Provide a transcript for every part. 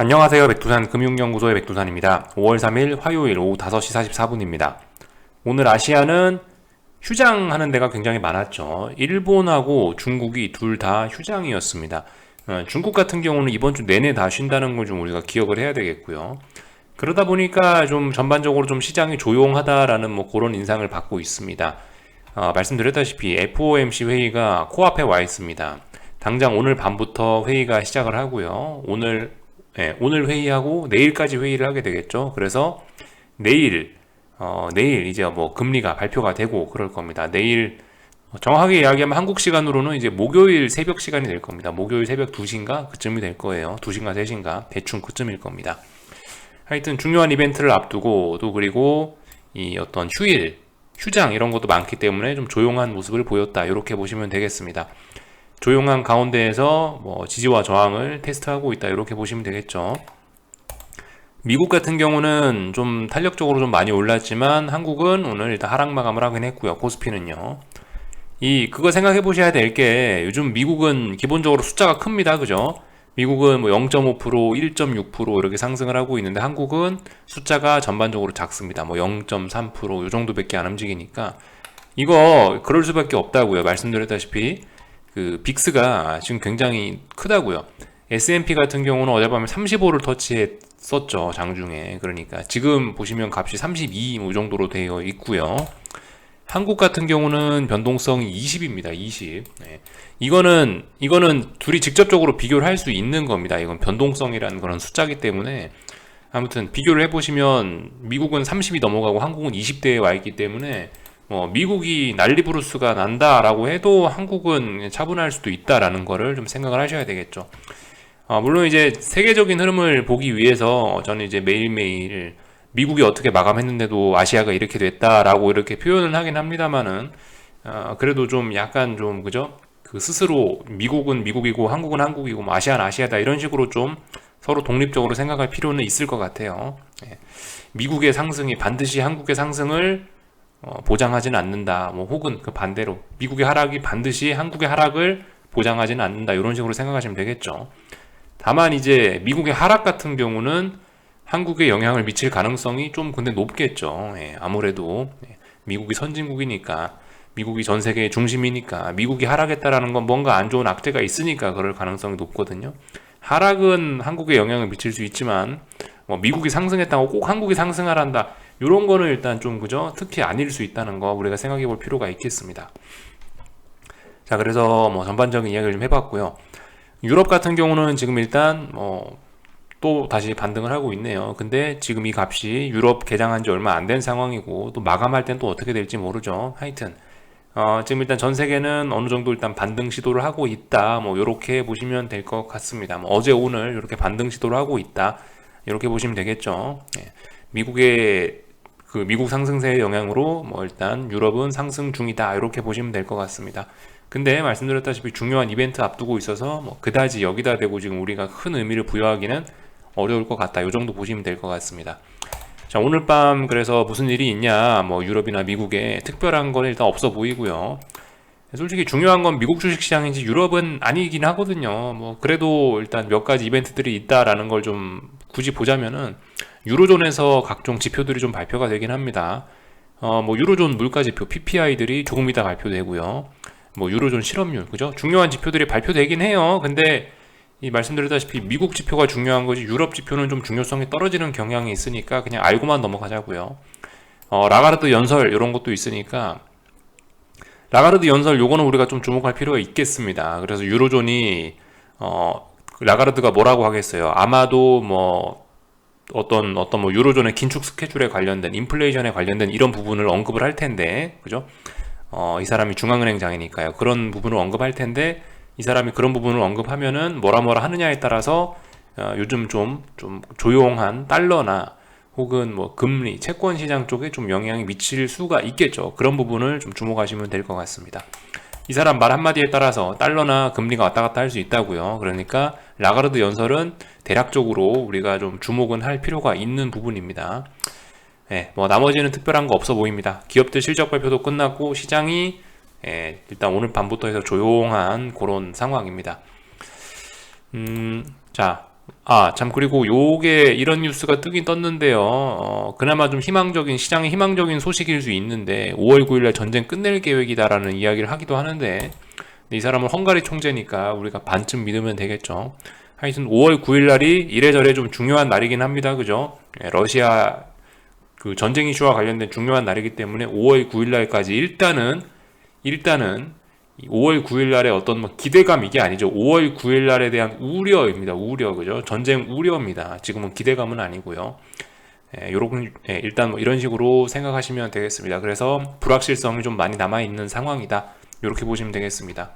안녕하세요. 백두산 금융연구소의 백두산입니다. 5월 3일 화요일 오후 5시 44분입니다. 오늘 아시아는 휴장하는 데가 굉장히 많았죠. 일본하고 중국이 둘 다 휴장이었습니다. 중국 같은 경우는 이번 주 내내 다 쉰다는 걸 좀 우리가 기억을 해야 되겠고요. 그러다 보니까 좀 전반적으로 좀 시장이 조용하다라는 뭐 그런 인상을 받고 있습니다. 말씀드렸다시피 FOMC 회의가 코앞에 와 있습니다. 당장 오늘 밤부터 회의가 시작을 하고요. 오늘 회의하고 내일까지 회의를 하게 되겠죠. 그래서 내일 이제 뭐 금리가 발표가 되고 그럴 겁니다. 내일 정확하게 이야기하면 한국 시간으로는 이제 목요일 새벽 시간이 될 겁니다. 목요일 새벽 2시인가 그쯤이 될 거예요. 2시인가 3시인가 대충 그쯤일 겁니다. 하여튼 중요한 이벤트를 앞두고 또 그리고 이 어떤 휴장 이런 것도 많기 때문에 좀 조용한 모습을 보였다. 이렇게 보시면 되겠습니다. 조용한 가운데에서 뭐 지지와 저항을 테스트하고 있다 이렇게 보시면 되겠죠. 미국 같은 경우는 좀 탄력적으로 좀 많이 올랐지만 한국은 오늘 일단 하락 마감을 하긴 했고요. 코스피는요. 그거 생각해 보셔야 될 게 요즘 미국은 기본적으로 숫자가 큽니다. 그죠? 미국은 뭐 0.5%, 1.6% 이렇게 상승을 하고 있는데 한국은 숫자가 전반적으로 작습니다. 뭐 0.3% 이 정도밖에 안 움직이니까 이거 그럴 수밖에 없다고요. 말씀드렸다시피 그 빅스가 지금 굉장히 크다고요. S&P 같은 경우는 어젯밤에 35를 터치했었죠. 장중에. 그러니까 지금 보시면 값이 32 뭐 정도로 되어 있고요. 한국 같은 경우는 변동성이 20입니다. 20. 네. 이거는 둘이 직접적으로 비교를 할 수 있는 겁니다. 이건 변동성이라는 그런 숫자기 때문에 아무튼 비교를 해보시면 미국은 30이 넘어가고 한국은 20대에 와 있기 때문에 미국이 난리부르스가 난다라고 해도 한국은 차분할 수도 있다라는 거를 좀 생각을 하셔야 되겠죠. 물론 이제 세계적인 흐름을 보기 위해서 저는 이제 매일매일 미국이 어떻게 마감했는데도 아시아가 이렇게 됐다라고 이렇게 표현을 하긴 합니다만은 그래도 좀 약간 좀 그죠? 그 스스로 미국은 미국이고 한국은 한국이고 뭐 아시아는 아시아다 이런 식으로 좀 서로 독립적으로 생각할 필요는 있을 것 같아요. 예. 미국의 상승이 반드시 한국의 상승을 보장하지는 않는다. 뭐 혹은 그 반대로 미국의 하락이 반드시 한국의 하락을 보장하지는 않는다. 이런 식으로 생각하시면 되겠죠. 다만 이제 미국의 하락 같은 경우는 한국에 영향을 미칠 가능성이 좀 근데 높겠죠. 예, 아무래도 미국이 선진국이니까 미국이 전 세계의 중심이니까 미국이 하락했다라는 건 뭔가 안 좋은 악재가 있으니까 그럴 가능성이 높거든요. 하락은 한국에 영향을 미칠 수 있지만 미국이 상승했다고 꼭 한국이 상승하란다. 이런 거는 일단 좀 그죠? 특히 아닐 수 있다는 거 우리가 생각해 볼 필요가 있겠습니다. 자, 그래서 뭐 전반적인 이야기를 좀 해봤고요. 유럽 같은 경우는 지금 일단 또 다시 반등을 하고 있네요. 근데 지금 이 값이 유럽 개장한 지 얼마 안 된 상황이고 또 마감할 땐 또 어떻게 될지 모르죠. 하여튼 지금 일단 전 세계는 어느 정도 일단 반등 시도를 하고 있다. 뭐 이렇게 보시면 될 것 같습니다. 뭐 어제 오늘 이렇게 반등 시도를 하고 있다. 이렇게 보시면 되겠죠. 예. 미국 상승세의 영향으로 뭐 일단 유럽은 상승 중이다. 이렇게 보시면 될 것 같습니다. 근데 말씀드렸다시피 중요한 이벤트 앞두고 있어서 뭐 그다지 여기다 대고 지금 우리가 큰 의미를 부여하기는 어려울 것 같다. 이 정도 보시면 될 것 같습니다. 자, 오늘 밤 그래서 무슨 일이 있냐, 뭐 유럽이나 미국에 특별한 건 일단 없어 보이고요. 솔직히 중요한 건 미국 주식시장인지 유럽은 아니긴 하거든요. 뭐 그래도 일단 몇 가지 이벤트들이 있다라는 걸 좀 굳이 보자면은 유로존에서 각종 지표들이 좀 발표가 되긴 합니다. 뭐 유로존 물가지표 PPI들이 조금 이따 발표되고요. 뭐 유로존 실업률, 그죠? 중요한 지표들이 발표되긴 해요. 근데 말씀드렸다시피 미국 지표가 중요한 거지 유럽 지표는 좀 중요성이 떨어지는 경향이 있으니까 그냥 알고만 넘어가자고요. 라가르드 연설 이런 것도 있으니까 라가르드 연설 요거는 우리가 좀 주목할 필요가 있겠습니다. 그래서 유로존이 라가르드가 뭐라고 하겠어요. 아마도 뭐 어떤 뭐 유로존의 긴축 스케줄에 관련된 인플레이션에 관련된 이런 부분을 언급을 할 텐데, 그죠? 이 사람이 중앙은행장이니까요. 그런 부분을 언급할 텐데 이 사람이 그런 부분을 언급하면은 뭐라 하느냐에 따라서 요즘 좀 조용한 달러나 혹은 뭐 금리, 채권 시장 쪽에 좀 영향이 미칠 수가 있겠죠. 그런 부분을 좀 주목하시면 될 것 같습니다. 이 사람 말 한마디에 따라서 달러나 금리가 왔다 갔다 할 수 있다고요. 그러니까 라가르드 연설은 대략적으로 우리가 좀 주목은 할 필요가 있는 부분입니다. 네, 뭐 나머지는 특별한 거 없어 보입니다. 기업들 실적 발표도 끝났고 시장이 일단 오늘 밤부터 해서 조용한 그런 상황입니다. 자, 참, 그리고 요게 이런 뉴스가 뜨긴 떴는데요. 그나마 좀 희망적인, 시장의 희망적인 소식일 수 있는데, 5월 9일날 전쟁 끝낼 계획이다라는 이야기를 하기도 하는데, 이 사람은 헝가리 총재니까 우리가 반쯤 믿으면 되겠죠. 하여튼 5월 9일날이 이래저래 좀 중요한 날이긴 합니다. 그죠? 러시아 그 전쟁 이슈와 관련된 중요한 날이기 때문에 5월 9일날까지 일단은 5월 9일날에 어떤 뭐 기대감 이게 아니죠. 5월 9일날에 대한 우려입니다. 우려 그죠? 전쟁 우려입니다. 지금은 기대감은 아니고요. 일단 뭐 이런 식으로 생각하시면 되겠습니다. 그래서 불확실성이 좀 많이 남아 있는 상황이다. 이렇게 보시면 되겠습니다.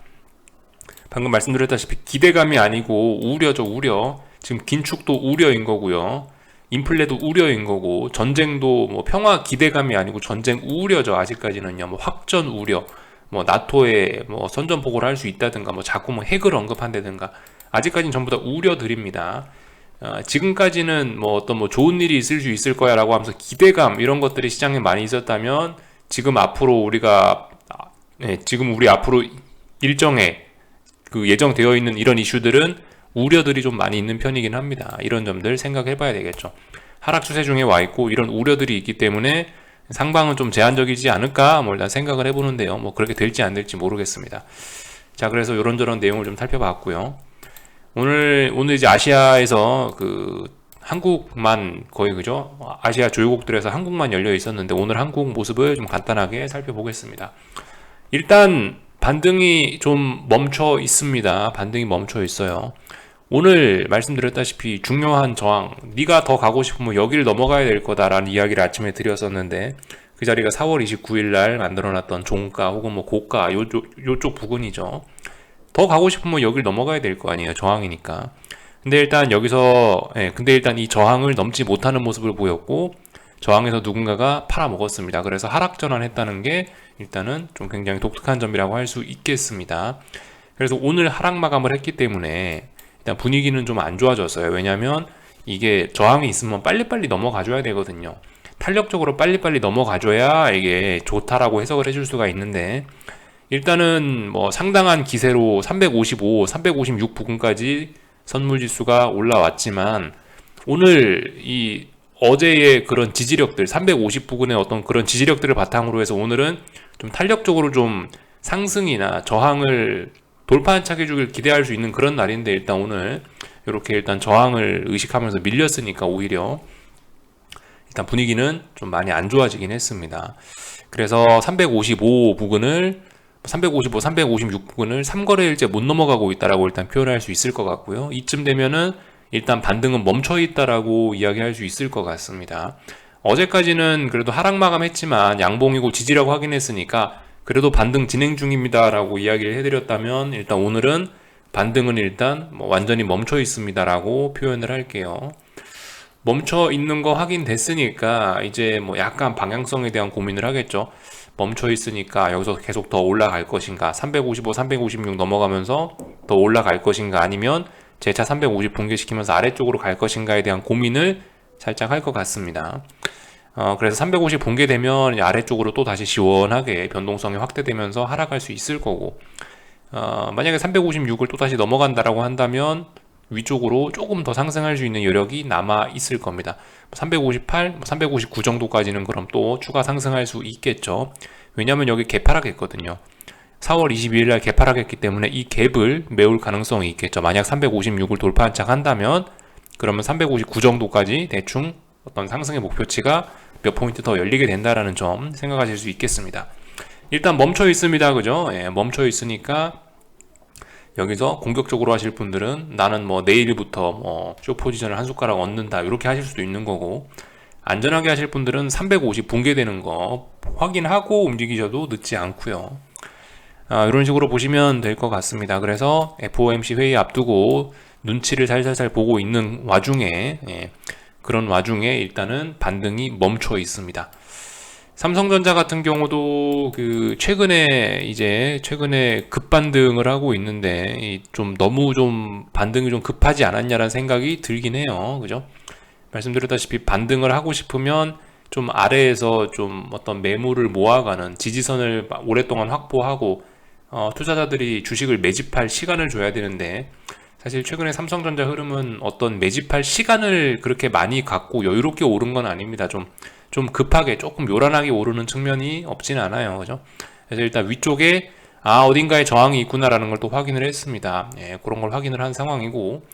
방금 말씀드렸다시피 기대감이 아니고 우려죠. 우려. 지금 긴축도 우려인 거고요. 인플레도 우려인 거고, 전쟁도 뭐 평화 기대감이 아니고 전쟁 우려죠. 아직까지는요. 뭐 확전 우려, 뭐 나토에 뭐 선전포고를 할 수 있다든가, 뭐 자꾸 뭐 핵을 언급한다든가, 아직까지는 전부 다 우려들입니다. 지금까지는 뭐 어떤 뭐 좋은 일이 있을 수 있을 거야라고 하면서 기대감 이런 것들이 시장에 많이 있었다면, 지금 우리 앞으로 일정에 그 예정되어 있는 이런 이슈들은 우려들이 좀 많이 있는 편이긴 합니다. 이런 점들 생각해 봐야 되겠죠. 하락 추세 중에 와 있고 이런 우려들이 있기 때문에 상방은 좀 제한적이지 않을까 뭐 일단 생각을 해보는데요. 뭐 그렇게 될지 안 될지 모르겠습니다. 자, 그래서 이런저런 내용을 좀 살펴봤고요. 오늘 이제 아시아에서 그 한국만 거의 그죠? 아시아 주요국들에서 한국만 열려 있었는데 오늘 한국 모습을 좀 간단하게 살펴보겠습니다. 일단 반등이 좀 멈춰 있습니다. 반등이 멈춰 있어요. 오늘 말씀드렸다시피 중요한 저항, 네가 더 가고 싶으면 여기를 넘어가야 될 거다라는 이야기를 아침에 드렸었는데, 그 자리가 4월 29일 날 만들어놨던 종가 혹은 뭐 고가 요쪽 부근이죠. 더 가고 싶으면 여기를 넘어가야 될 거 아니에요. 저항이니까. 근데 일단 이 저항을 넘지 못하는 모습을 보였고, 저항에서 누군가가 팔아먹었습니다. 그래서 하락 전환했다는 게 일단은 좀 굉장히 독특한 점이라고 할 수 있겠습니다. 그래서 오늘 하락 마감을 했기 때문에 일단 분위기는 좀 안 좋아졌어요. 왜냐하면 이게 저항이 있으면 빨리빨리 넘어가줘야 되거든요. 탄력적으로 빨리빨리 넘어가줘야 이게 좋다라고 해석을 해줄 수가 있는데, 일단은 뭐 상당한 기세로 355, 356 부근까지 선물지수가 올라왔지만, 오늘 이 어제의 그런 지지력들, 350 부근의 어떤 그런 지지력들을 바탕으로 해서 오늘은 좀 탄력적으로 좀 상승이나 저항을 돌파한착 해주길 기대할 수 있는 그런 날인데, 일단 오늘 이렇게 일단 저항을 의식하면서 밀렸으니까 오히려 일단 분위기는 좀 많이 안 좋아지긴 했습니다. 그래서 355 부근을 355, 356 부근을 3거래일째 못 넘어가고 있다라고 일단 표현할 수 있을 것 같고요. 이쯤 되면은 일단 반등은 멈춰 있다라고 이야기할 수 있을 것 같습니다. 어제까지는 그래도 하락 마감했지만 양봉이고 지지라고 확인했으니까 그래도 반등 진행 중입니다라고 이야기를 해드렸다면, 일단 오늘은 반등은 일단 뭐 완전히 멈춰 있습니다라고 표현을 할게요. 멈춰 있는 거 확인됐으니까 이제 뭐 약간 방향성에 대한 고민을 하겠죠. 멈춰 있으니까 여기서 계속 더 올라갈 것인가, 355, 356 넘어가면서 더 올라갈 것인가, 아니면 재차 350 붕괴시키면서 아래쪽으로 갈 것인가에 대한 고민을 살짝 할 것 같습니다. 그래서 350 붕괴되면 아래쪽으로 또 다시 시원하게 변동성이 확대되면서 하락할 수 있을 거고, 만약에 356을 또 다시 넘어간다라고 한다면 위쪽으로 조금 더 상승할 수 있는 여력이 남아 있을 겁니다. 358, 359 정도까지는 그럼 또 추가 상승할 수 있겠죠. 왜냐하면 여기 개파락했거든요. 4월 22일 날 개파락했기 때문에 이 갭을 메울 가능성이 있겠죠. 만약 356을 돌파한 척 한다면 그러면 359 정도까지 대충 어떤 상승의 목표치가 몇 포인트 더 열리게 된다라는 점 생각하실 수 있겠습니다. 일단 멈춰 있습니다. 그죠? 멈춰 있으니까 여기서 공격적으로 하실 분들은 나는 뭐 내일부터 뭐 쇼포지션을 한 숟가락 얻는다 이렇게 하실 수도 있는 거고, 안전하게 하실 분들은 350 붕괴되는 거 확인하고 움직이셔도 늦지 않고요. 이런 식으로 보시면 될 것 같습니다. 그래서 FOMC 회의 앞두고 눈치를 살살살 보고 있는 와중에 그런 와중에 일단은 반등이 멈춰 있습니다. 삼성전자 같은 경우도 최근에 급반등을 하고 있는데 좀 너무 좀 반등이 좀 급하지 않았냐라는 생각이 들긴 해요. 그죠? 말씀드렸다시피 반등을 하고 싶으면 좀 아래에서 좀 어떤 매물을 모아가는 지지선을 오랫동안 확보하고 투자자들이 주식을 매집할 시간을 줘야 되는데, 사실 최근에 삼성전자 흐름은 어떤 매집할 시간을 그렇게 많이 갖고 여유롭게 오른 건 아닙니다. 좀 급하게 조금 요란하게 오르는 측면이 없진 않아요. 그죠? 그래서 일단 위쪽에 어딘가에 저항이 있구나라는 걸 또 확인을 했습니다. 예, 그런 걸 확인을 한 상황이고,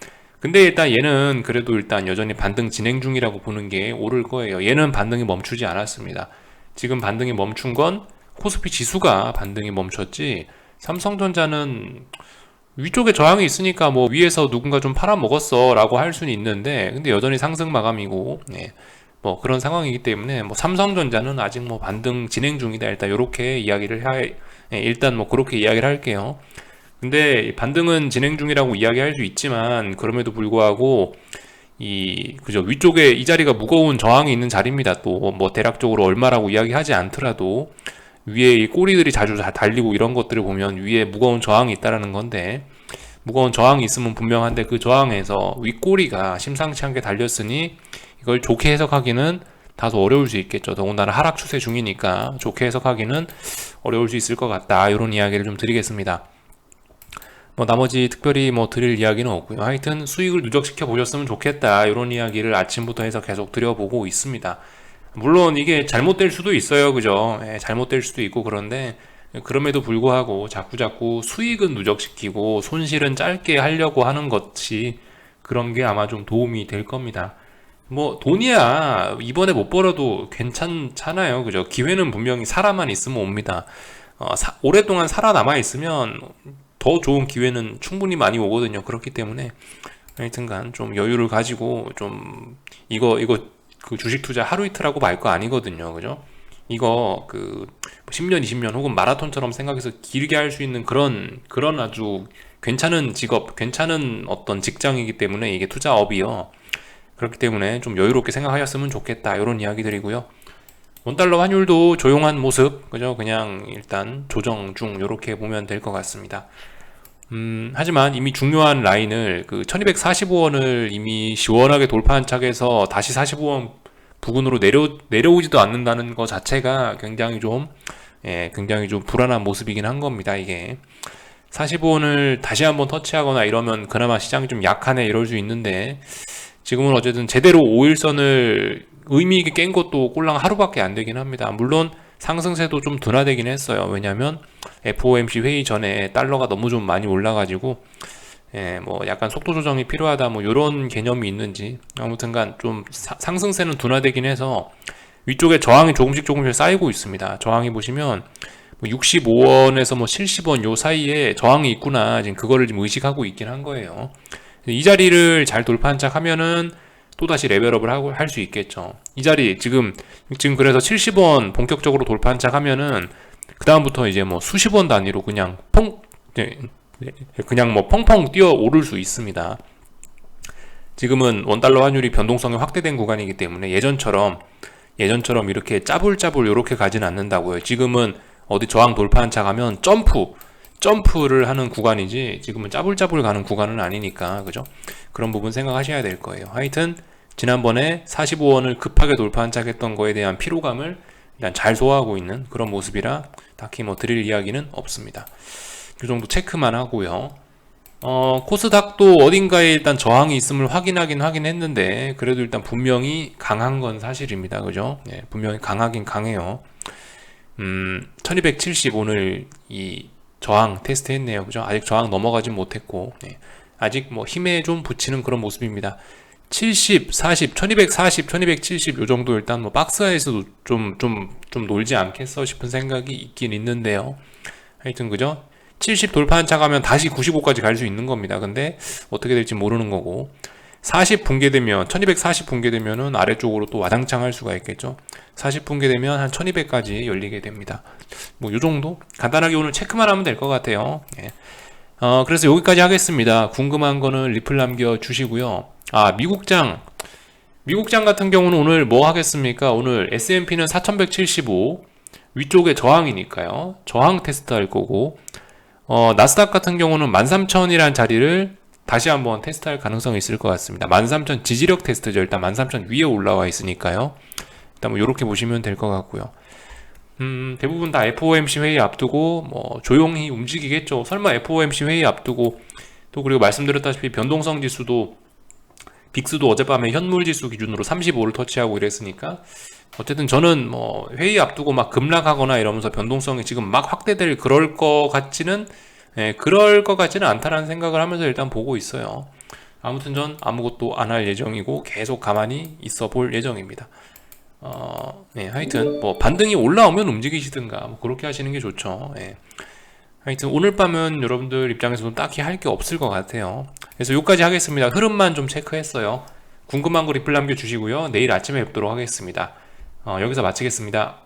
근데 일단 얘는 그래도 일단 여전히 반등 진행 중이라고 보는 게 옳을 거예요. 얘는 반등이 멈추지 않았습니다. 지금 반등이 멈춘 건 코스피 지수가 반등이 멈췄지, 삼성전자는 위쪽에 저항이 있으니까 뭐 위에서 누군가 좀 팔아먹었어 라고 할 수는 있는데, 근데 여전히 상승 마감이고, 네, 뭐 그런 상황이기 때문에 뭐 삼성전자는 아직 뭐 반등 진행 중이다, 일단 요렇게 이야기를 일단 뭐 그렇게 이야기를 할게요. 근데 반등은 진행 중이라고 이야기할 수 있지만, 그럼에도 불구하고 그죠, 위쪽에 이 자리가 무거운 저항이 있는 자리입니다. 또 뭐 대략적으로 얼마라고 이야기하지 않더라도 위에 이 꼬리들이 자주 달리고 이런 것들을 보면 위에 무거운 저항이 있다라는 건데, 무거운 저항이 있으면 분명한데 그 저항에서 윗꼬리가 심상치 않게 달렸으니 이걸 좋게 해석하기는 다소 어려울 수 있겠죠. 더군다나 하락 추세 중이니까 좋게 해석하기는 어려울 수 있을 것 같다, 이런 이야기를 좀 드리겠습니다. 뭐 나머지 특별히 뭐 드릴 이야기는 없고요. 하여튼 수익을 누적시켜 보셨으면 좋겠다, 이런 이야기를 아침부터 해서 계속 드려보고 있습니다. 물론 이게 잘못될 수도 있어요. 그죠? 예, 잘못될 수도 있고, 그런데 그럼에도 불구하고 자꾸자꾸 수익은 누적시키고 손실은 짧게 하려고 하는 것이, 그런 게 아마 좀 도움이 될 겁니다. 뭐 돈이야 이번에 못 벌어도 괜찮잖아요. 그죠? 기회는 분명히 살아만 있으면 옵니다. 오랫동안 살아남아 있으면 더 좋은 기회는 충분히 많이 오거든요. 그렇기 때문에 하여튼간 좀 여유를 가지고, 좀 이거 그 주식 투자 하루 이틀하고 말 거 아니거든요. 그죠? 이거 10년 20년 혹은 마라톤처럼 생각해서 길게 할 수 있는 그런 아주 괜찮은 직업, 괜찮은 어떤 직장이기 때문에, 이게 투자업이요. 그렇기 때문에 좀 여유롭게 생각하셨으면 좋겠다, 이런 이야기들이고요. 원달러 환율도 조용한 모습, 그죠? 그냥 일단 조정 중, 이렇게 보면 될 것 같습니다. 하지만 이미 중요한 라인을 1245원을 이미 시원하게 돌파한 착에서 다시 45원 부근으로 내려오지도 않는다는 것 자체가 굉장히 좀 불안한 모습이긴 한 겁니다. 이게 45원을 다시 한번 터치하거나 이러면 그나마 시장이 좀 약하네, 이럴 수 있는데, 지금은 어쨌든 제대로 5일선을 의미 있게 깬 것도 꼴랑 하루밖에 안 되긴 합니다. 물론 상승세도 좀 둔화되긴 했어요. 왜냐면 FOMC 회의 전에 달러가 너무 좀 많이 올라가지고, 뭐 약간 속도 조정이 필요하다, 뭐 이런 개념이 있는지, 아무튼간 좀 상승세는 둔화되긴 해서 위쪽에 저항이 조금씩 쌓이고 있습니다. 저항이 보시면 65원에서 뭐 70원 요 사이에 저항이 있구나, 지금 그거를 지금 의식하고 있긴 한 거예요. 이 자리를 잘 돌파한 척 하면은 또다시 레벨업을 할 수 있겠죠. 이 자리 지금 그래서 70원 본격적으로 돌파한 척 하면은 그 다음부터 이제 뭐 수십 원 단위로 그냥 그냥 뭐 펑펑 뛰어 오를 수 있습니다. 지금은 원달러 환율이 변동성이 확대된 구간이기 때문에 예전처럼 이렇게 짜불짜불 이렇게 가진 않는다고요. 지금은 어디 저항 돌파한 척 하면 점프를 하는 구간이지, 지금은 짜불짜불 가는 구간은 아니니까, 그죠? 그런 부분 생각하셔야 될 거예요. 하여튼 지난번에 45원을 급하게 돌파한 척 했던 거에 대한 피로감을 일단 잘 소화하고 있는 그런 모습이라 딱히 뭐 드릴 이야기는 없습니다. 이 정도 체크만 하고요. 코스닥도 어딘가에 일단 저항이 있음을 확인했는데, 그래도 일단 분명히 강한 건 사실입니다. 그죠? 네, 분명히 강하긴 강해요. 1270 오늘 이 저항 테스트 했네요. 그죠? 아직 저항 넘어가진 못했고, 네, 아직 뭐 힘에 좀 붙이는 그런 모습입니다. 70, 40, 1240, 1270 요 정도 일단 뭐 박스에서도 좀 놀지 않겠어 싶은 생각이 있긴 있는데요. 하여튼 그죠? 70 돌파한 차 가면 다시 95까지 갈 수 있는 겁니다. 근데 어떻게 될지 모르는 거고, 40 붕괴되면 1240 붕괴되면은 아래쪽으로 또 와장창 할 수가 있겠죠. 40 붕괴되면 한 1200까지 열리게 됩니다. 뭐 요 정도 간단하게 오늘 체크만 하면 될 것 같아요. 예. 그래서 여기까지 하겠습니다. 궁금한 거는 리플 남겨 주시고요. 미국장 같은 경우는 오늘 뭐 하겠습니까? 오늘 S&P는 4175 위쪽에 저항이니까요. 저항 테스트 할 거고, 나스닥 같은 경우는 13000이라는 자리를 다시 한번 테스트할 가능성이 있을 것 같습니다. 13000 지지력 테스트죠. 일단 13000 위에 올라와 있으니까요. 일단 뭐 이렇게 보시면 될 것 같고요. 대부분 다 FOMC 회의 앞두고 뭐 조용히 움직이겠죠. 설마 FOMC 회의 앞두고 또 그리고 말씀드렸다시피 변동성 지수도 빅스도 어젯밤에 현물 지수 기준으로 35를 터치하고 이랬으니까 어쨌든 저는 뭐 회의 앞두고 막 급락하거나 이러면서 변동성이 지금 막 확대될 그럴 것 같지는 않다라는 생각을 하면서 일단 보고 있어요. 아무튼 전 아무것도 안 할 예정이고 계속 가만히 있어 볼 예정입니다. 네, 하여튼 뭐 반등이 올라오면 움직이시든가 뭐 그렇게 하시는 게 좋죠. 예. 하여튼 오늘 밤은 여러분들 입장에서는 딱히 할 게 없을 것 같아요. 그래서 여기까지 하겠습니다. 흐름만 좀 체크했어요. 궁금한 거 리플 남겨주시고요. 내일 아침에 뵙도록 하겠습니다. 여기서 마치겠습니다.